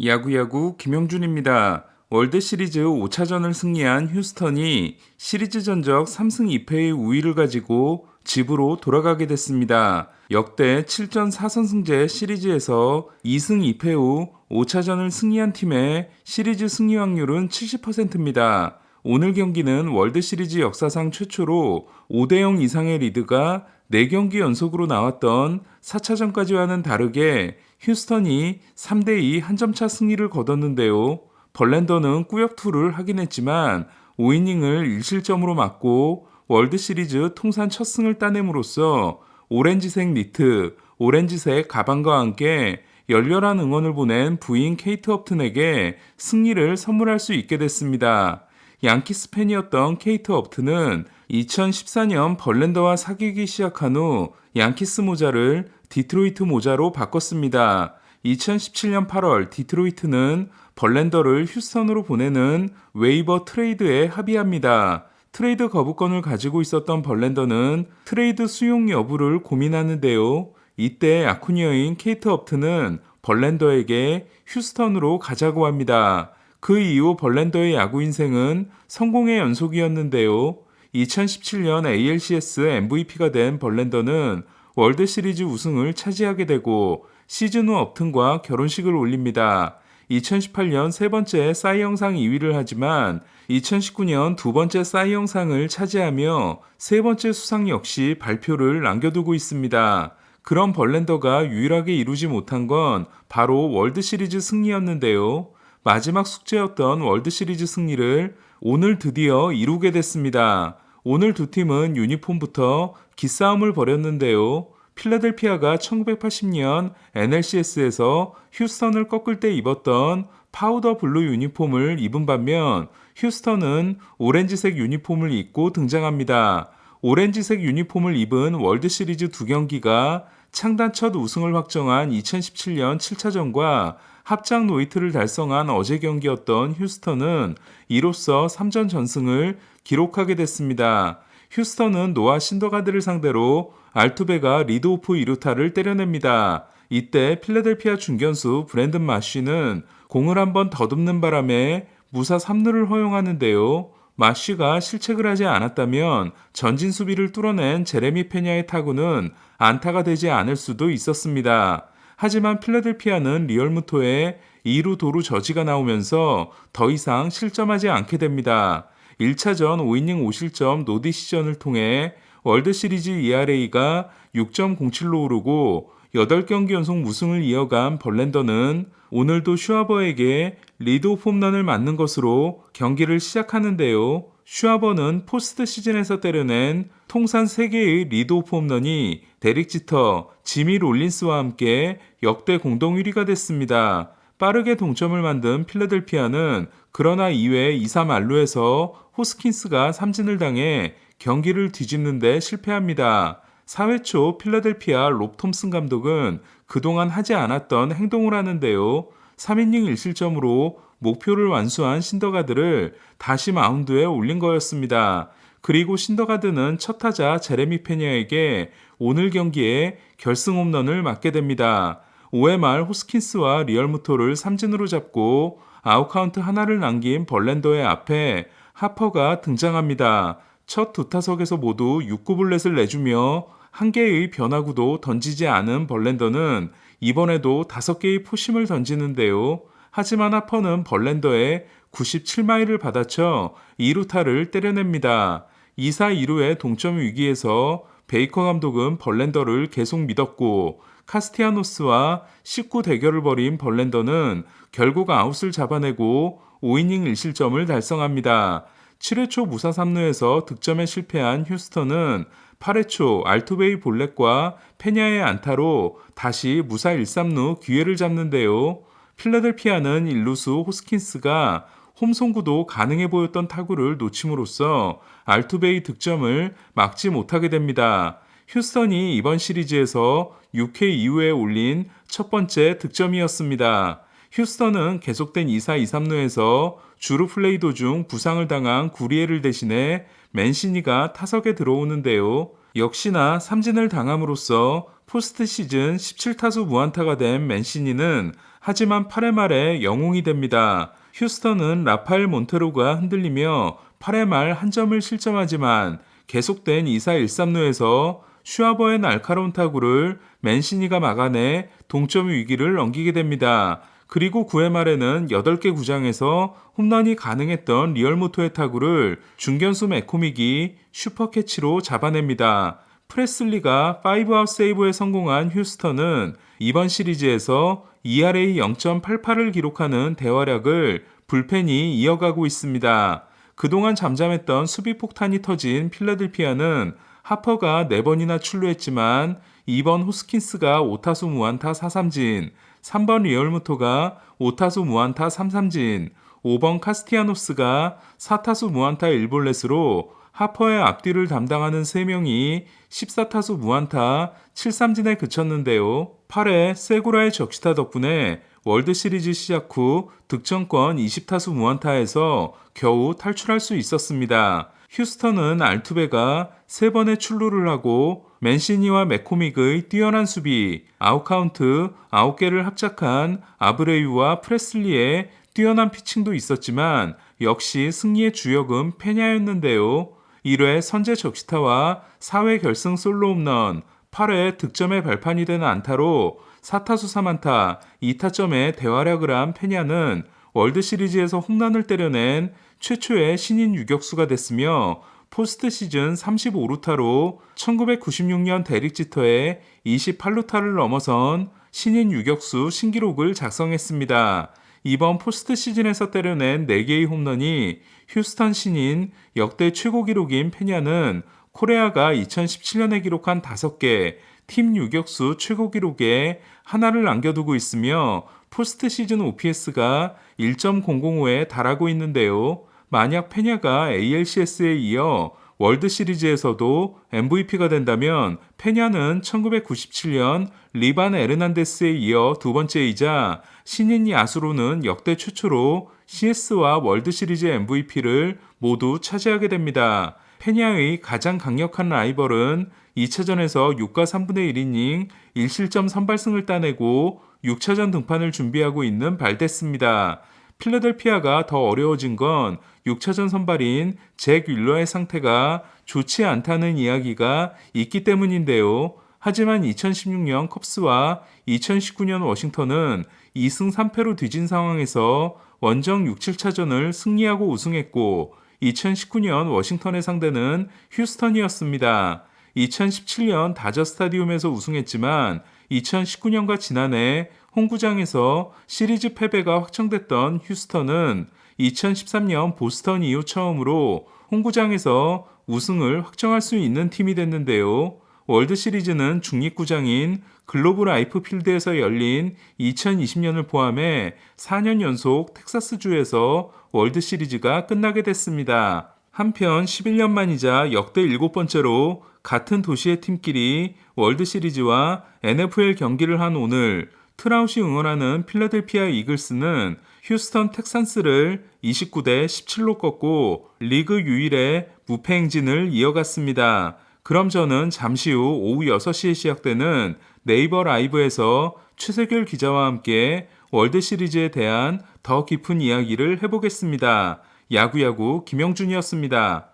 야구야구 김영준입니다. 월드시리즈 5차전을 승리한 휴스턴이 시리즈 전적 3승 2패의 우위를 가지고 집으로 돌아가게 됐습니다. 역대 7전 4선승제 시리즈에서 2승 2패 후 5차전을 승리한 팀의 시리즈 승리 확률은 70%입니다. 오늘 경기는 월드시리즈 역사상 최초로 5대0 이상의 리드가 4경기 연속으로 나왔던 4차전까지와는 다르게 휴스턴이 3대2 한 점차 승리를 거뒀는데요. 벌랜더는 꾸역투를 하긴 했지만 5이닝을 1실점으로 맞고 월드시리즈 통산 첫 승을 따냄으로써 오렌지색 니트, 오렌지색 가방과 함께 열렬한 응원을 보낸 부인 케이트 업튼에게 승리를 선물할 수 있게 됐습니다. 양키스 팬이었던 케이트 업튼은 2014년 벌랜더와 사귀기 시작한 후 양키스 모자를 디트로이트 모자로 바꿨습니다. 2017년 8월 디트로이트는 벌랜더를 휴스턴으로 보내는 웨이버 트레이드에 합의합니다. 트레이드 거부권을 가지고 있었던 벌랜더는 트레이드 수용 여부를 고민하는데요. 이때 아쿠니어인 케이트 업튼은 벌랜더에게 휴스턴으로 가자고 합니다. 그 이후 벌랜더의 야구 인생은 성공의 연속이었는데요. 2017년 ALCS MVP가 된 벌랜더는 월드시리즈 우승을 차지하게 되고 시즌 후 업튼과 결혼식을 올립니다. 2018년 세 번째 사이 영상 2위를 하지만 2019년 두 번째 사이 영상을 차지하며 세 번째 수상 역시 발표를 남겨두고 있습니다. 그런 벌랜더가 유일하게 이루지 못한 건 바로 월드시리즈 승리였는데요. 마지막 숙제였던 월드시리즈 승리를 오늘 드디어 이루게 됐습니다. 오늘 두 팀은 유니폼부터 기싸움을 벌였는데요. 필라델피아가 1980년 NLCS에서 휴스턴을 꺾을 때 입었던 파우더 블루 유니폼을 입은 반면 휴스턴은 오렌지색 유니폼을 입고 등장합니다. 오렌지색 유니폼을 입은 월드시리즈 두 경기가 창단 첫 우승을 확정한 2017년 7차전과 합작 노히트를 달성한 어제 경기였던 휴스턴은 이로써 3전 전승을 기록하게 됐습니다. 휴스턴은 노아 신더가드를 상대로 알투베가 리드오프 2루타를 때려냅니다. 이때 필라델피아 중견수 브랜든 마쉬는 공을 한번 더듬는 바람에 무사 3루를 허용하는데요. 마쉬가 실책을 하지 않았다면 전진 수비를 뚫어낸 제레미 페냐의 타구는 안타가 되지 않을 수도 있었습니다. 하지만 필라델피아는 리얼무토의 2루 도루 저지가 나오면서 더 이상 실점하지 않게 됩니다. 1차전 5이닝 5실점 노디시전을 통해 월드시리즈 ERA가 6.07로 오르고 8경기 연속 무승을 이어간 벌랜더는 오늘도 슈아버에게 리드오프 홈런을 맞는 것으로 경기를 시작하는데요. 슈아버는 포스트 시즌에서 때려낸 통산 3개의 리드오프 홈런이 데릭 지터, 지미 롤린스와 함께 역대 공동 1위가 됐습니다. 빠르게 동점을 만든 필라델피아는 그러나 2회 2-3 안루에서 호스킨스가 삼진을 당해 경기를 뒤집는데 실패합니다. 4회 초 필라델피아 롭 톰슨 감독은 그동안 하지 않았던 행동을 하는데요. 3이닝 1실점으로 목표를 완수한 신더가드를 다시 마운드에 올린 거였습니다. 그리고 신더가드는 첫 타자 제레미 페냐에게 오늘 경기에 결승 홈런을 맞게 됩니다. 5회 말 호스킨스와 리얼무토를 삼진으로 잡고 아웃카운트 하나를 남긴 벌랜더의 앞에 하퍼가 등장합니다. 첫 두 타석에서 모두 6구블렛을 내주며 한 개의 변화구도 던지지 않은 벌랜더는 이번에도 5개의 포심을 던지는데요. 하지만 하퍼는 벌랜더의 97마일을 받아쳐 2루타를 때려냅니다. 2사 2루의 동점 위기에서 베이커 감독은 벌랜더를 계속 믿었고 카스티아노스와 19 대결을 벌인 벌랜더는 결국 아웃을 잡아내고 5이닝 1실점을 달성합니다. 7회 초 무사 3루에서 득점에 실패한 휴스턴은 8회 초 알투베이 볼넷과 페냐의 안타로 다시 무사 1-3루 기회를 잡는데요. 필라델피아는 1루수 호스킨스가 홈송구도 가능해 보였던 타구를 놓침으로써 알투베이 득점을 막지 못하게 됩니다. 휴스턴이 이번 시리즈에서 6회 이후에 올린 첫 번째 득점이었습니다. 휴스턴은 계속된 2사 2-3루에서 주루 플레이 도중 부상을 당한 구리에를 대신해 맨시니가 타석에 들어오는데요. 역시나 삼진을 당함으로써 포스트 시즌 17타수 무안타가 된 맨시니는 하지만 8회 말에 영웅이 됩니다. 휴스턴은 라파엘 몬테로가 흔들리며 8회 말 한 점을 실점하지만 계속된 2사 1삼루에서 슈아버의 날카로운 타구를 맨시니가 막아내 동점 위기를 넘기게 됩니다. 그리고 9회 말에는 8개 구장에서 홈런이 가능했던 리얼무토의 타구를 중견수 맥코믹이 슈퍼캐치로 잡아냅니다. 프레슬리가 5아웃 세이브에 성공한 휴스턴은 이번 시리즈에서 ERA 0.88을 기록하는 대활약을 불펜이 이어가고 있습니다. 그동안 잠잠했던 수비 폭탄이 터진 필라델피아는 하퍼가 4번이나 출루했지만 2번 호스킨스가 5타수 무안타 4삼진, 3번 리얼무토가 5타수 무안타 3삼진, 5번 카스티아노스가 4타수 무안타 1볼넷으로 하퍼의 앞뒤를 담당하는 3명이 14타수 무안타 7삼진에 그쳤는데요. 8회 세구라의 적시타 덕분에 월드시리즈 시작 후 득점권 20타수 무안타에서 겨우 탈출할 수 있었습니다. 휴스턴은 알투베가 3번의 출루를 하고 맨시니와 맥코믹의 뛰어난 수비, 아웃카운트 9개를 합작한 아브레유와 프레슬리의 뛰어난 피칭도 있었지만 역시 승리의 주역은 페냐였는데요. 1회 선제 적시타와 4회 결승 솔로 홈런, 8회 득점의 발판이 되는 안타로 4타수 3안타, 2타점의 대활약을 한 페냐는 월드시리즈에서 홈런을 때려낸 최초의 신인 유격수가 됐으며 포스트 시즌 35루타로 1996년 데릭 지터의 28루타를 넘어선 신인 유격수 신기록을 작성했습니다. 이번 포스트 시즌에서 때려낸 4개의 홈런이 휴스턴 신인 역대 최고 기록인 페냐는 코레아가 2017년에 기록한 5개, 팀 유격수 최고 기록에 하나를 남겨두고 있으며 포스트 시즌 OPS가 1.005에 달하고 있는데요. 만약 페냐가 ALCS에 이어 월드시리즈에서도 MVP가 된다면 페냐는 1997년 리반 에르난데스에 이어 두 번째이자 신인 야수로는 역대 최초로 CS와 월드시리즈 MVP를 모두 차지하게 됩니다. 페냐의 가장 강력한 라이벌은 2차전에서 6과 3분의 1이닝 1실점 선발승을 따내고 6차전 등판을 준비하고 있는 발데스입니다. 필라델피아가 더 어려워진 건 6차전 선발인 잭 윌러의 상태가 좋지 않다는 이야기가 있기 때문인데요. 하지만 2016년 컵스와 2019년 워싱턴은 2승 3패로 뒤진 상황에서 원정 6, 7차전을 승리하고 우승했고 2019년 워싱턴의 상대는 휴스턴이었습니다. 2017년 다저 스타디움에서 우승했지만 2019년과 지난해 홈구장에서 시리즈 패배가 확정됐던 휴스턴은 2013년 보스턴 이후 처음으로 홈구장에서 우승을 확정할 수 있는 팀이 됐는데요. 월드시리즈는 중립구장인 글로브 라이프 필드에서 열린 2020년을 포함해 4년 연속 텍사스주에서 월드시리즈가 끝나게 됐습니다. 한편 11년 만이자 역대 7번째로 같은 도시의 팀끼리 월드시리즈와 NFL 경기를 한 오늘 트라웃이 응원하는 필라델피아 이글스는 휴스턴 텍산스를 29대 17로 꺾고 리그 유일의 무패 행진을 이어갔습니다. 그럼 저는 잠시 후 오후 6시에 시작되는 네이버 라이브에서 최세결 기자와 함께 월드시리즈에 대한 더 깊은 이야기를 해보겠습니다. 야구야구 김영준이었습니다.